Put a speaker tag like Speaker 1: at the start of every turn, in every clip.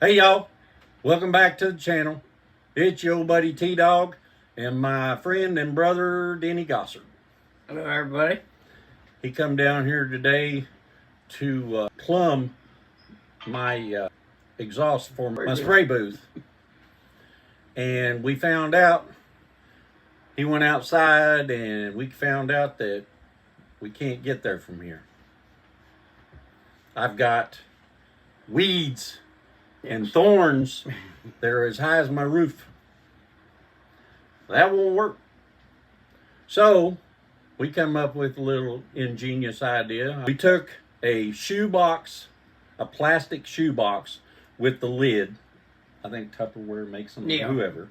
Speaker 1: Hey y'all, welcome back to the channel. It's your old buddy T-Dawg and my friend and brother Denny Gossard.
Speaker 2: Hello everybody.
Speaker 1: He come down here today to plumb my exhaust for my spray booth. And we found out, he went outside and we found out that we can't get there from here. I've got weeds and thorns that are as high as my roof. That won't work. So we come up with a little ingenious idea. We took a shoebox, a plastic shoebox with the lid. I think Tupperware makes them, whoever.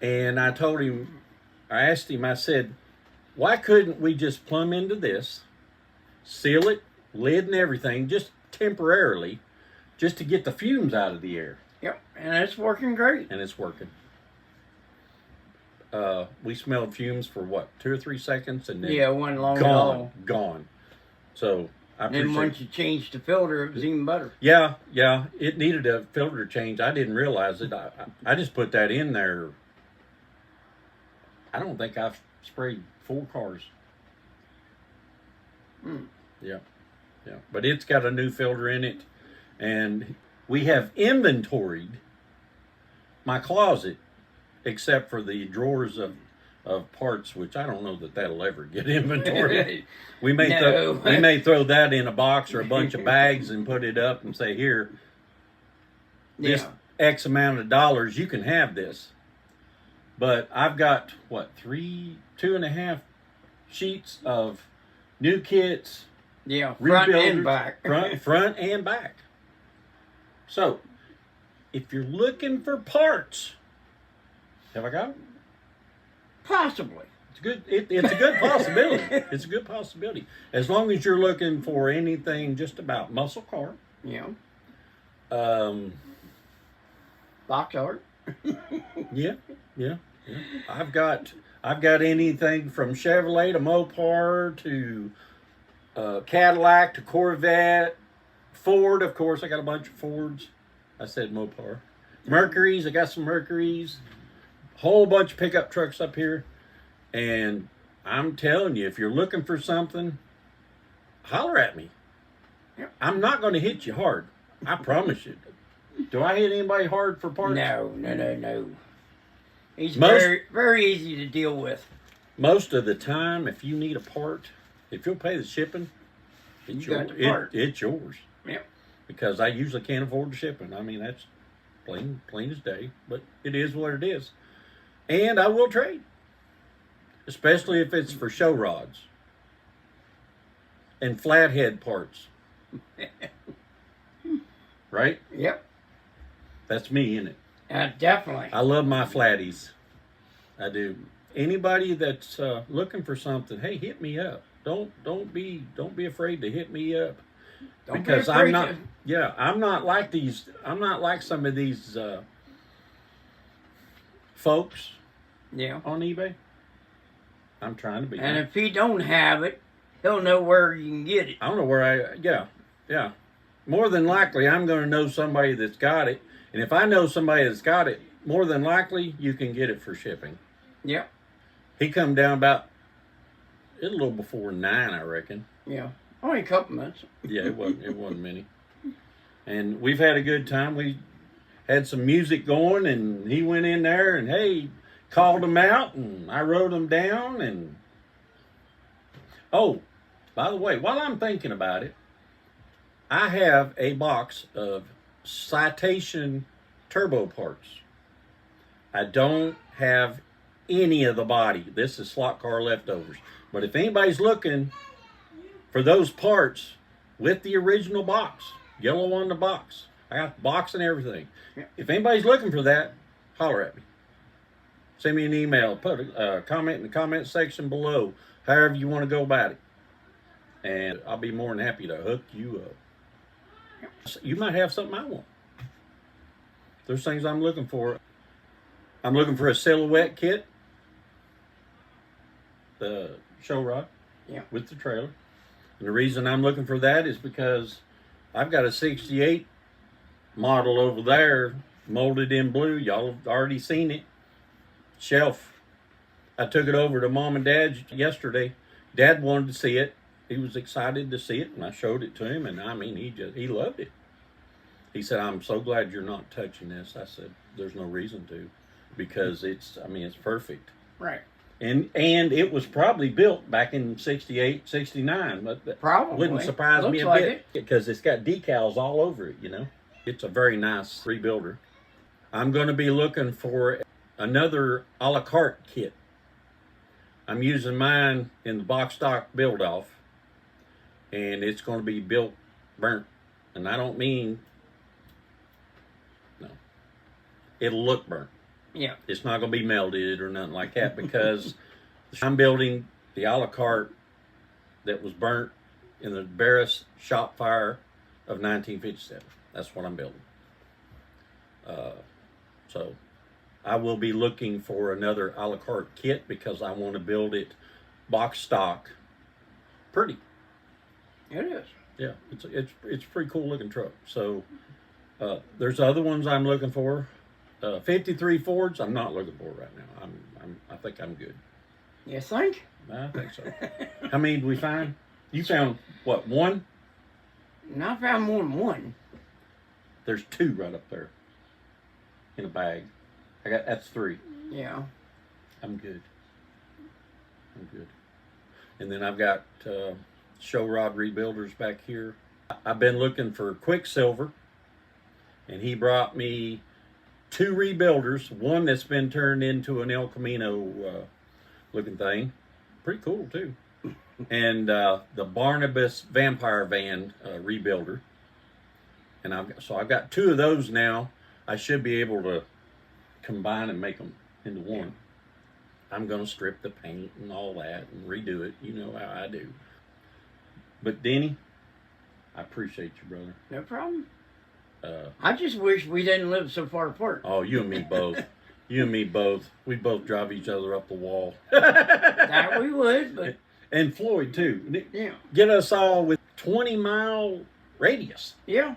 Speaker 1: And I told him, I asked him, I said, why couldn't we just plumb into this, seal it, lid and everything, just temporarily, just to get the fumes out of the air?
Speaker 2: Yep, and it's working great.
Speaker 1: And it's working. We smelled fumes for what, 2 or 3 seconds, and then
Speaker 2: one long at all.
Speaker 1: Gone. So I appreciate.
Speaker 2: And once you changed the filter, it was even better.
Speaker 1: Yeah, it needed a filter change. I didn't realize it. I just put that in there. I don't think I've sprayed 4 cars. Yeah, but it's got a new filter in it. And we have inventoried my closet, except for the drawers of parts, which I don't know that that'll ever get inventoried. We may throw that in a box or a bunch of bags and put it up and say, here, this X amount of dollars, you can have this. But I've got, what, 2.5 sheets of new kits.
Speaker 2: Yeah, front and back.
Speaker 1: front and back. So, if you're looking for parts, have I got them?
Speaker 2: Possibly.
Speaker 1: It's good. It's a good possibility. It's a good possibility. As long as you're looking for anything just about muscle car.
Speaker 2: Yeah.
Speaker 1: Box art. Yeah. I've got anything from Chevrolet to Mopar to Cadillac to Corvette. Ford, of course, I got a bunch of Fords. I said Mopar. Mercuries, I got some Mercuries. Whole bunch of pickup trucks up here. And I'm telling you, if you're looking for something, holler at me.
Speaker 2: Yep.
Speaker 1: I'm not going to hit you hard. I promise you. Do I hit anybody hard for parts?
Speaker 2: No. He's very, very easy to deal with.
Speaker 1: Most of the time, if you need a part, if you'll pay the shipping, it's yours.
Speaker 2: Yep.
Speaker 1: Because I usually can't afford the shipping. I mean, that's plain as day. But it is what it is. And I will trade. Especially if it's for show rods. And flathead parts. Right?
Speaker 2: Yep. That's
Speaker 1: me, isn't it?
Speaker 2: Definitely.
Speaker 1: I love my flatties. I do. Anybody that's looking for something, hey, hit me up. Don't be afraid to hit me up. Because I'm not like these. I'm not like some of these folks.
Speaker 2: Yeah.
Speaker 1: On eBay. I'm trying to be.
Speaker 2: And if he don't have it, he'll know where you can get it.
Speaker 1: I don't know where yeah. More than likely, I'm going to know somebody that's got it. And if I know somebody that's got it, more than likely, you can get it for shipping.
Speaker 2: Yep.
Speaker 1: He come down about a little before 9, I reckon.
Speaker 2: Yeah. Only a couple minutes.
Speaker 1: Yeah, it wasn't many. And we've had a good time. We had some music going, and he went in there and, hey, called them out, and I wrote them down. And oh, by the way, while I'm thinking about it, I have a box of Citation turbo parts. I don't have any of the body. This is slot car leftovers. But if anybody's looking for those parts with the original box, yellow on the box, I got the box and everything. If anybody's looking for that, holler at me. Send me an email. Put a comment in the comment section below, however you want to go about it. And I'll be more than happy to hook you up. You might have something I want. There's things I'm looking for. I'm looking for a silhouette kit. The show rod.
Speaker 2: Yeah.
Speaker 1: With the trailer. And the reason I'm looking for that is because I've got a 68 model over there, molded in blue. Y'all have already seen it. Shelf. I took it over to Mom and Dad yesterday. Dad wanted to see it. He was excited to see it, and I showed it to him, and I mean, he loved it. He said, "I'm so glad you're not touching this." I said, "There's no reason to, because it's perfect."
Speaker 2: Right.
Speaker 1: And it was probably built back in 68, 69. But
Speaker 2: Probably.
Speaker 1: Wouldn't surprise me a
Speaker 2: like
Speaker 1: bit, because it's got decals all over it, you know. It's a very nice rebuilder. I'm going to be looking for another a la carte kit. I'm using mine in the box stock build off, and it's going to be built burnt. And I don't mean, no, it'll look burnt.
Speaker 2: Yeah.
Speaker 1: It's not going to be melted or nothing like that, because I'm building the a la carte that was burnt in the Barris shop fire of 1957. That's what I'm building. So I will be looking for another a la carte kit, because I want to build it box stock pretty.
Speaker 2: It is.
Speaker 1: Yeah, it's a pretty cool looking truck. So there's other ones I'm looking for. 53 Fords, I'm not looking for right now. I think I'm good.
Speaker 2: You think?
Speaker 1: I think so. How many did we find? You found what, one?
Speaker 2: And I found more than one.
Speaker 1: There's two right up there in a bag. That's three.
Speaker 2: Yeah.
Speaker 1: I'm good. And then I've got show rod rebuilders back here. I've been looking for Quicksilver, and he brought me two rebuilders. One that's been turned into an El Camino looking thing. Pretty cool too. And the Barnabas Vampire Van rebuilder. And I've got two of those now. I should be able to combine and make them into one. I'm going to strip the paint and all that and redo it. You know how I do. But Denny, I appreciate you, brother.
Speaker 2: No problem. I just wish we didn't live so far apart.
Speaker 1: Oh, you and me both. You and me both. We both drive each other up the wall.
Speaker 2: That we would, but...
Speaker 1: And Floyd, too.
Speaker 2: Yeah.
Speaker 1: Get us all with 20-mile radius.
Speaker 2: Yeah.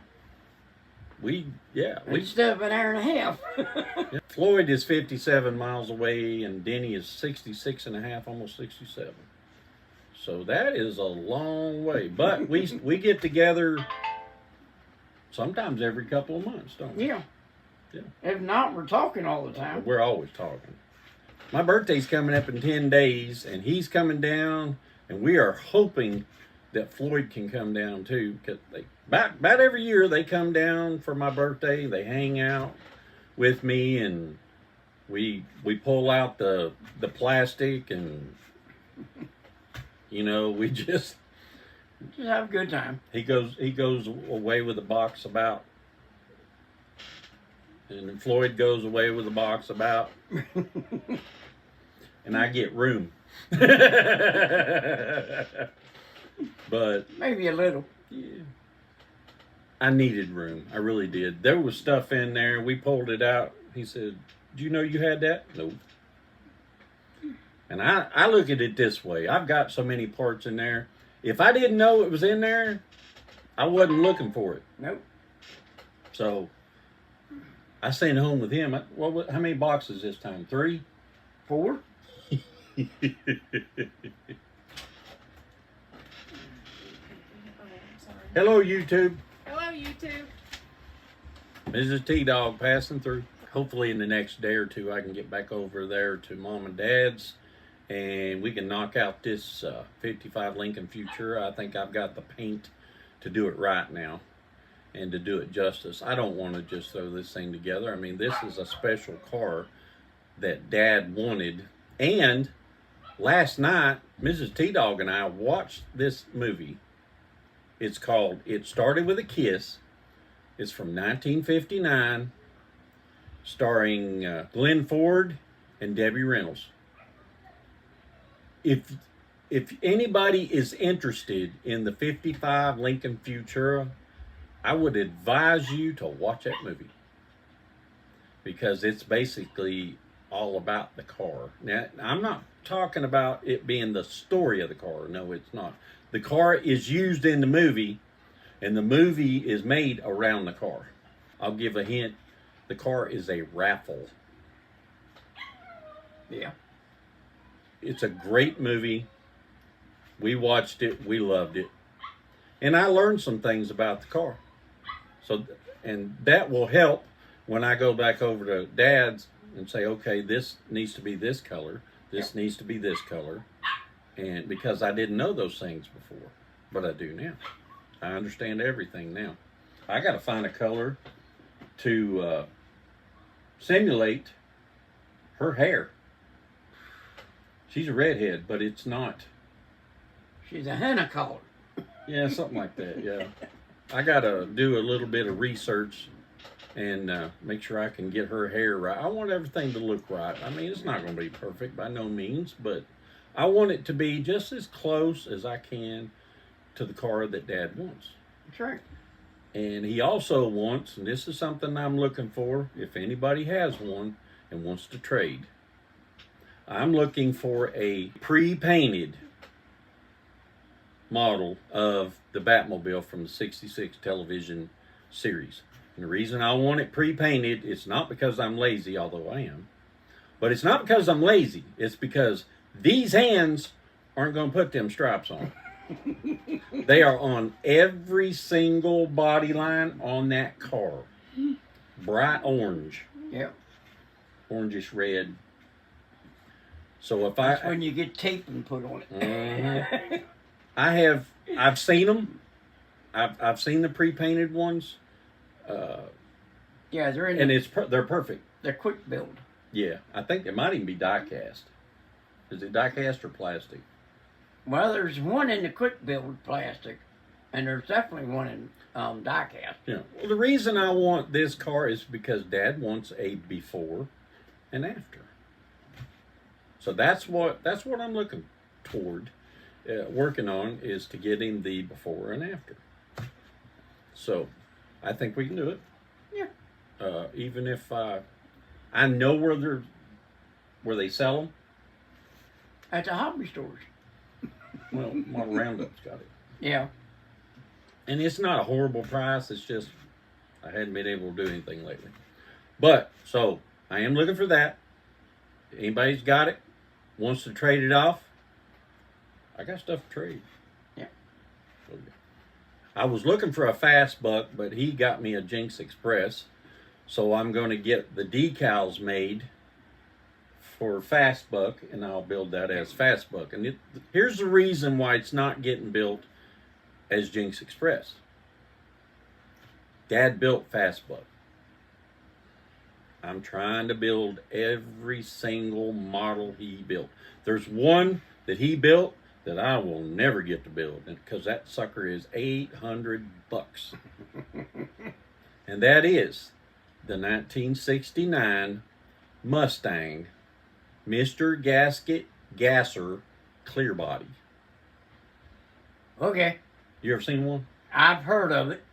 Speaker 2: Instead of an hour and a half.
Speaker 1: Yeah. Floyd is 57 miles away, and Denny is 66 and a half, almost 67. So that is a long way. But we get together sometimes every couple of months, don't we?
Speaker 2: Yeah.
Speaker 1: Yeah.
Speaker 2: If not, we're talking all the time.
Speaker 1: We're always talking. My birthday's coming up in 10 days, and he's coming down, and we are hoping that Floyd can come down too, because about every year they come down for my birthday. They hang out with me, and we pull out the plastic, and you know, we just
Speaker 2: have a good time.
Speaker 1: He goes away with a box about, and then Floyd goes away with a box about, and I get room. But
Speaker 2: maybe a little.
Speaker 1: Yeah. I needed room. I really did. There was stuff in there. We pulled it out. He said, "Do you know you had that?" No. And I look at it this way. I've got so many parts in there. If I didn't know it was in there, I wasn't looking for it.
Speaker 2: Nope.
Speaker 1: So I stayed home with him. How many boxes this time? 3?
Speaker 2: 4?
Speaker 1: Hello, YouTube.
Speaker 3: Hello, YouTube.
Speaker 1: Mrs. T-Dawg passing through. Hopefully in the next day or two I can get back over there to Mom and Dad's, and we can knock out this 55 Lincoln Futura. I think I've got the paint to do it right now and to do it justice. I don't want to just throw this thing together. I mean, this is a special car that Dad wanted. And last night, Mrs. T-Dawg and I watched this movie. It's called It Started With a Kiss. It's from 1959, starring Glenn Ford and Debbie Reynolds. If anybody is interested in the 55 Lincoln Futura, I would advise you to watch that movie, because it's basically all about the car. Now, I'm not talking about it being the story of the car. No, it's not. The car is used in the movie, and the movie is made around the car. I'll give a hint. The car is a raffle.
Speaker 2: Yeah.
Speaker 1: It's a great movie. We watched it. We loved it. And I learned some things about the car. So, and that will help when I go back over to Dad's and say, okay, this needs to be this color. This needs to be this color. And because I didn't know those things before, but I do now. I understand everything now. I got to find a color to simulate her hair. She's a redhead, but it's not.
Speaker 2: She's a henna color.
Speaker 1: Yeah, something like that, yeah. I got to do a little bit of research and make sure I can get her hair right. I want everything to look right. I mean, it's not going to be perfect by no means, but I want it to be just as close as I can to the car that Dad wants.
Speaker 2: That's right.
Speaker 1: And he also wants, and this is something I'm looking for, if anybody has one and wants to trade, I'm looking for a pre-painted model of the Batmobile from the 66 television series. And the reason I want it pre-painted, it's not because I'm lazy, although I am, but it's not because I'm lazy. It's because these hands aren't going to put them stripes on. They are on every single body line on that car. Bright orange.
Speaker 2: Yep.
Speaker 1: Orangish red. So if
Speaker 2: That's when you get tape and put on it.
Speaker 1: I've seen them. I've seen the pre-painted ones.
Speaker 2: Yeah, they're in.
Speaker 1: And they're perfect.
Speaker 2: They're quick build.
Speaker 1: Yeah, I think it might even be die cast. Is it die cast or plastic?
Speaker 2: Well, there's one in the quick build plastic, and there's definitely one in die cast.
Speaker 1: Yeah. Well, the reason I want this car is because Dad wants a before and after. So that's what I'm looking toward, working on, is to get him the before and after. So I think we can do it.
Speaker 2: Yeah.
Speaker 1: Even if I know where they sell them.
Speaker 2: At the hobby stores.
Speaker 1: Well, Model Roundup's got it.
Speaker 2: Yeah.
Speaker 1: And it's not a horrible price. It's just I hadn't been able to do anything lately. But, so, I am looking for that. Anybody's got it, wants to trade it off, I got stuff to trade.
Speaker 2: Yeah.
Speaker 1: I was looking for a Fast Buck, but he got me a Jinx Express. So I'm going to get the decals made for Fast Buck, and I'll build that as Fast Buck. And here's the reason why it's not getting built as Jinx Express. Dad built Fast Buck. I'm trying to build every single model he built. There's one that he built that I will never get to build, because that sucker is $800. And that is the 1969 Mustang Mr. Gasket Gasser clear body.
Speaker 2: Okay.
Speaker 1: You ever seen one?
Speaker 2: I've heard of it.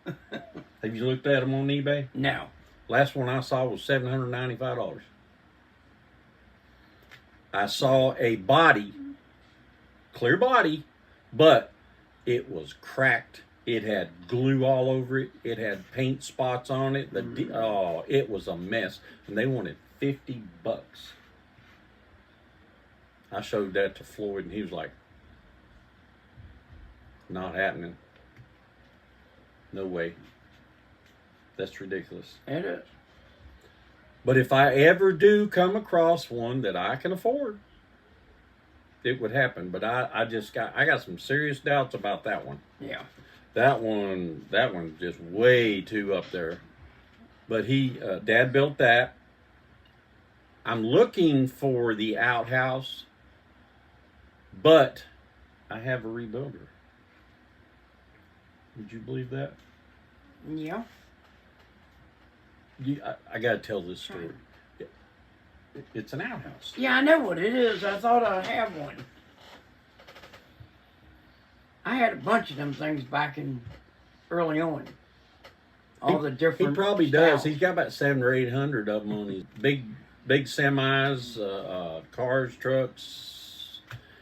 Speaker 1: Have you looked at them on eBay?
Speaker 2: No.
Speaker 1: Last one I saw was $795. I saw a body, clear body, but it was cracked. It had glue all over it. It had paint spots on it. It was a mess. And they wanted $50. I showed that to Floyd, and he was like, not happening. No way. That's ridiculous.
Speaker 2: It is.
Speaker 1: But if I ever do come across one that I can afford, it would happen. But I got some serious doubts about that one.
Speaker 2: Yeah.
Speaker 1: That one's just way too up there. But Dad built that. I'm looking for the outhouse, but I have a rebuilder. Would you believe that?
Speaker 2: Yeah.
Speaker 1: I got to tell this story. It's an outhouse.
Speaker 2: Yeah, I know what it is. I thought I had one. I had a bunch of them things back in early on. All the different.
Speaker 1: He probably
Speaker 2: styles.
Speaker 1: does. He's got about 700 or 800 of them on his big semis, cars, trucks.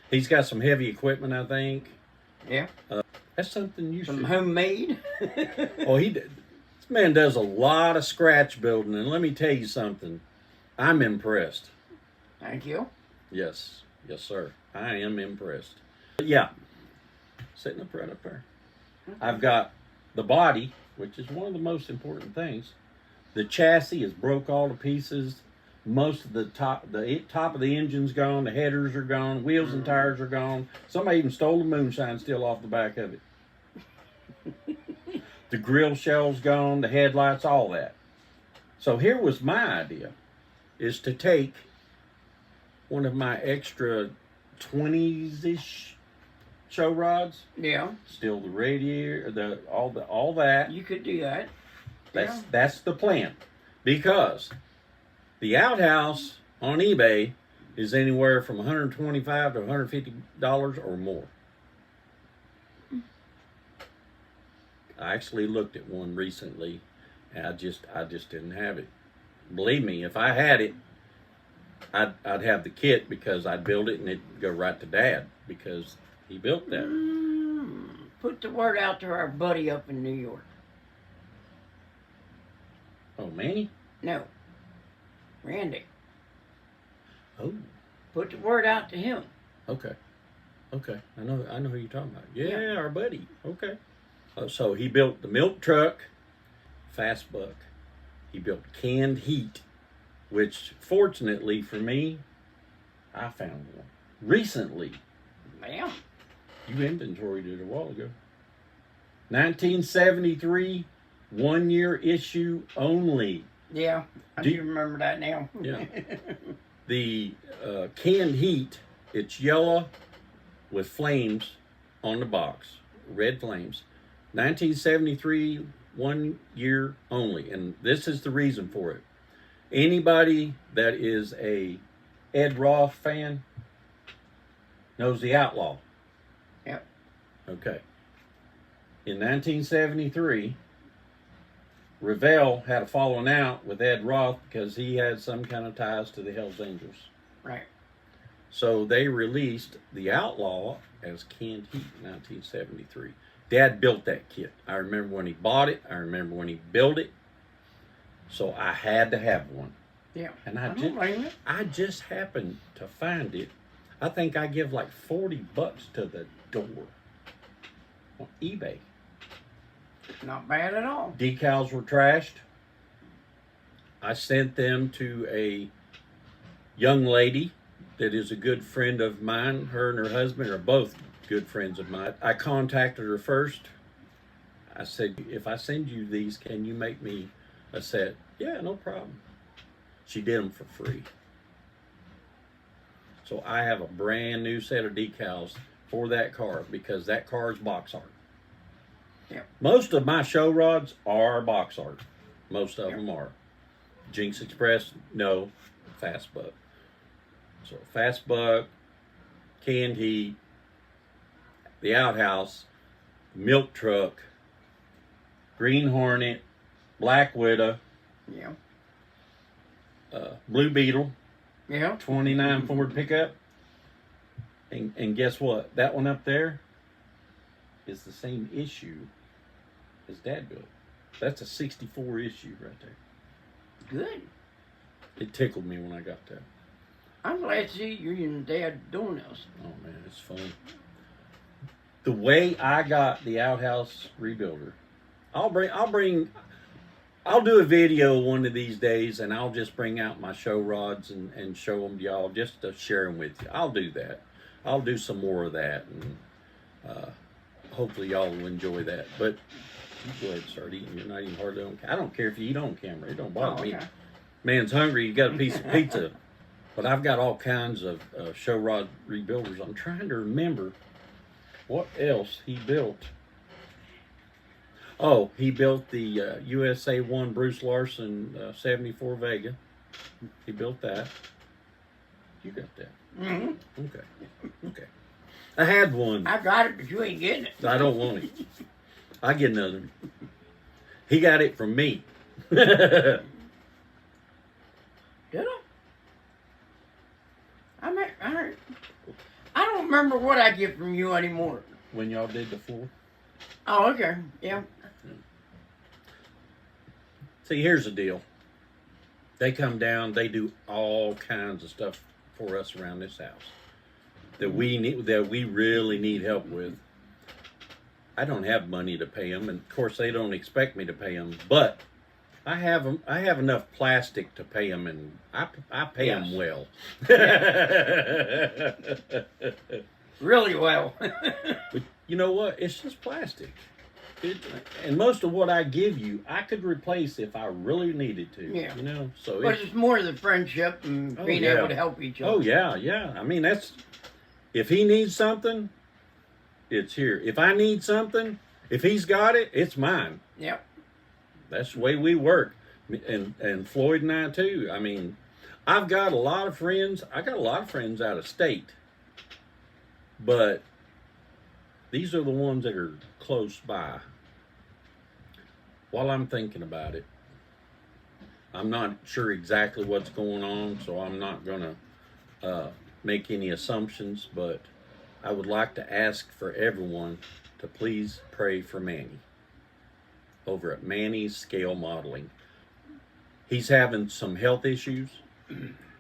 Speaker 1: He's got some heavy equipment, I think.
Speaker 2: Yeah.
Speaker 1: That's something you
Speaker 2: Some
Speaker 1: should.
Speaker 2: homemade.
Speaker 1: Oh, he did. This man does a lot of scratch building, and let me tell you something. I'm impressed.
Speaker 2: Thank you.
Speaker 1: Yes. Yes, sir. I am impressed. But yeah. Sitting up right up there. I've got the body, which is one of the most important things. The chassis is broke all to pieces. Most of the top of the engine's gone. The headers are gone. Wheels and tires are gone. Somebody even stole the moonshine still off the back of it. The grill shell's gone. The headlights, all that. So here was my idea, is to take one of my extra 20s-ish show rods.
Speaker 2: Yeah.
Speaker 1: Still the radiator, all that.
Speaker 2: You could do that.
Speaker 1: That's the plan, because the outhouse on eBay is anywhere from $125 to $150 or more. I actually looked at one recently, and I just didn't have it. Believe me, if I had it, I'd have the kit, because I'd build it and it'd go right to Dad, because he built that.
Speaker 2: Put the word out to our buddy up in New York.
Speaker 1: Oh, Manny?
Speaker 2: No. Randy.
Speaker 1: Oh.
Speaker 2: Put the word out to him.
Speaker 1: Okay. I know who you're talking about. Yeah, our buddy. Okay. So he built the milk truck, Fast Buck. He built canned heat, which fortunately for me, I found one recently.
Speaker 2: Yeah.
Speaker 1: You inventoried it a while ago. 1973, 1 year issue only.
Speaker 2: Yeah, I do remember that now.
Speaker 1: Yeah. The canned heat, it's yellow with flames on the box, red flames. 1973, 1 year only. And this is the reason for it. Anybody that is a Ed Roth fan knows the Outlaw.
Speaker 2: Yep.
Speaker 1: Okay. In 1973, Revell had a falling out with Ed Roth because he had some kind of ties to the Hells Angels.
Speaker 2: Right.
Speaker 1: So they released the Outlaw as canned heat in 1973. Dad built that kit. I remember when he bought it. I remember when he built it. So I had to have one.
Speaker 2: Yeah.
Speaker 1: And
Speaker 2: I
Speaker 1: just happened to find it. I think I give like $40 to the door on eBay.
Speaker 2: Not bad at all.
Speaker 1: Decals were trashed. I sent them to a young lady that is a good friend of mine. Her and her husband are both good friends of mine. I contacted her first. I said, if I send you these, can you make me a set? Yeah, no problem. She did them for free. So I have a brand new set of decals for that car, because that car is box art.
Speaker 2: Yep.
Speaker 1: Most of my show rods are box art. Most of them are. Jinx Express, no. Fast Buck. So Fast Buck, canned heat, the outhouse, milk truck, Green Hornet, Black Widow,
Speaker 2: Yeah.
Speaker 1: Blue Beetle,
Speaker 2: Yeah.
Speaker 1: 29 Ford pickup. And guess what? That one up there is the same issue as Dad built. That's a 64 issue right there.
Speaker 2: Good.
Speaker 1: It tickled me when I got that.
Speaker 2: I'm glad to see you and Dad doing this.
Speaker 1: Oh man, it's fun. The way I got the outhouse rebuilder, I'll do a video one of these days, and I'll just bring out my show rods and show them to y'all, just to share them with you. I'll do that. I'll do some more of that, and hopefully y'all will enjoy that. But you go ahead and start eating. You're not even hardly on camera. I don't care if you eat on camera. It don't bother me. Man's hungry, you got a piece of pizza. But I've got all kinds of show rod rebuilders. I'm trying to remember what else he built. Oh, he built the USA 1 Bruce Larson 74 Vega. He built that. You got that?
Speaker 2: Mm-hmm.
Speaker 1: Okay. I had one.
Speaker 2: I got it, but you ain't getting it.
Speaker 1: I don't want it. I get another. He got it from me.
Speaker 2: Did I don't remember what I get from you anymore.
Speaker 1: When y'all did the floor?
Speaker 2: Oh, okay. Yeah.
Speaker 1: See, here's the deal. They come down, they do all kinds of stuff for us around this house that we really need help with. I don't have money to pay them, and of course they don't expect me to pay them, but I have enough plastic to pay them, and I pay them well.
Speaker 2: Really well.
Speaker 1: But you know what? It's just plastic. And most of what I give you, I could replace if I really needed to.
Speaker 2: Yeah.
Speaker 1: You know, so
Speaker 2: But it's more the friendship and being able to help each other.
Speaker 1: Oh yeah. I mean, if he needs something, it's here. If I need something, if he's got it, it's mine.
Speaker 2: Yep.
Speaker 1: That's the way we work. And Floyd and I too. I mean, I've got a lot of friends. I got a lot of friends out of state. But these are the ones that are close by. While I'm thinking about it, I'm not sure exactly what's going on, so I'm not going to make any assumptions, but I would like to ask for everyone to please pray for Manny over at Manny's Scale Modeling. He's having some health issues.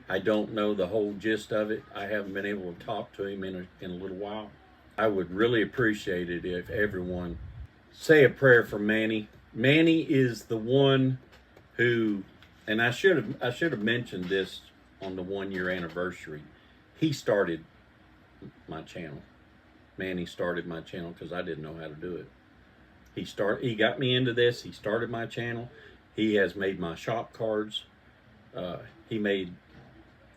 Speaker 1: I don't know the whole gist of it. I haven't been able to talk to him in a little while. I would really appreciate it if everyone say a prayer for Manny. Manny is the one who, and I should have mentioned this on the 1-year anniversary. He started my channel. Manny started my channel because I didn't know how to do it. He got me into this. He started my channel. He has made my shop cards. He made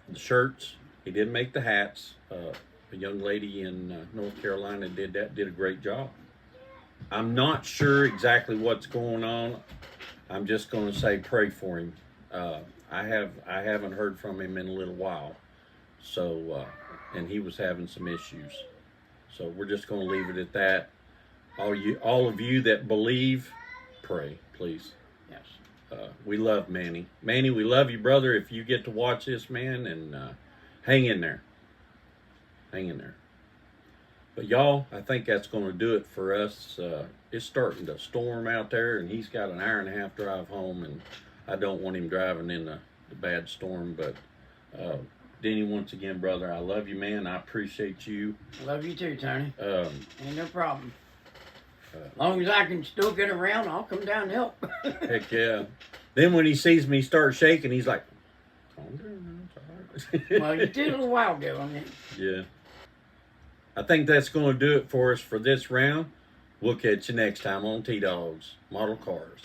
Speaker 1: the shirts. He didn't make the hats. A young lady in North Carolina did a great job. I'm not sure exactly what's going on. I'm just going to say pray for him. I haven't heard from him in a little while. So, and he was having some issues. So we're just going to leave it at that. All of you that believe, pray, please.
Speaker 2: Yes.
Speaker 1: We love Manny. Manny, we love you, brother. If you get to watch this, man, and hang in there. Hang in there. But y'all, I think that's going to do it for us. It's starting to storm out there, and he's got an 1.5-hour drive home, and I don't want him driving in the bad storm. But Denny, once again, brother, I love you, man. I appreciate you.
Speaker 2: Love you too, Tony. Ain't no problem.
Speaker 1: As
Speaker 2: long as I can still get around, I'll come down and help.
Speaker 1: Heck yeah. Then when he sees me start shaking, he's like, calm down, it's all right.
Speaker 2: Well, you did a little while ago, I mean.
Speaker 1: Yeah. I think that's going to do it for us for this round. We'll catch you next time on T-Dawg's Model Cars.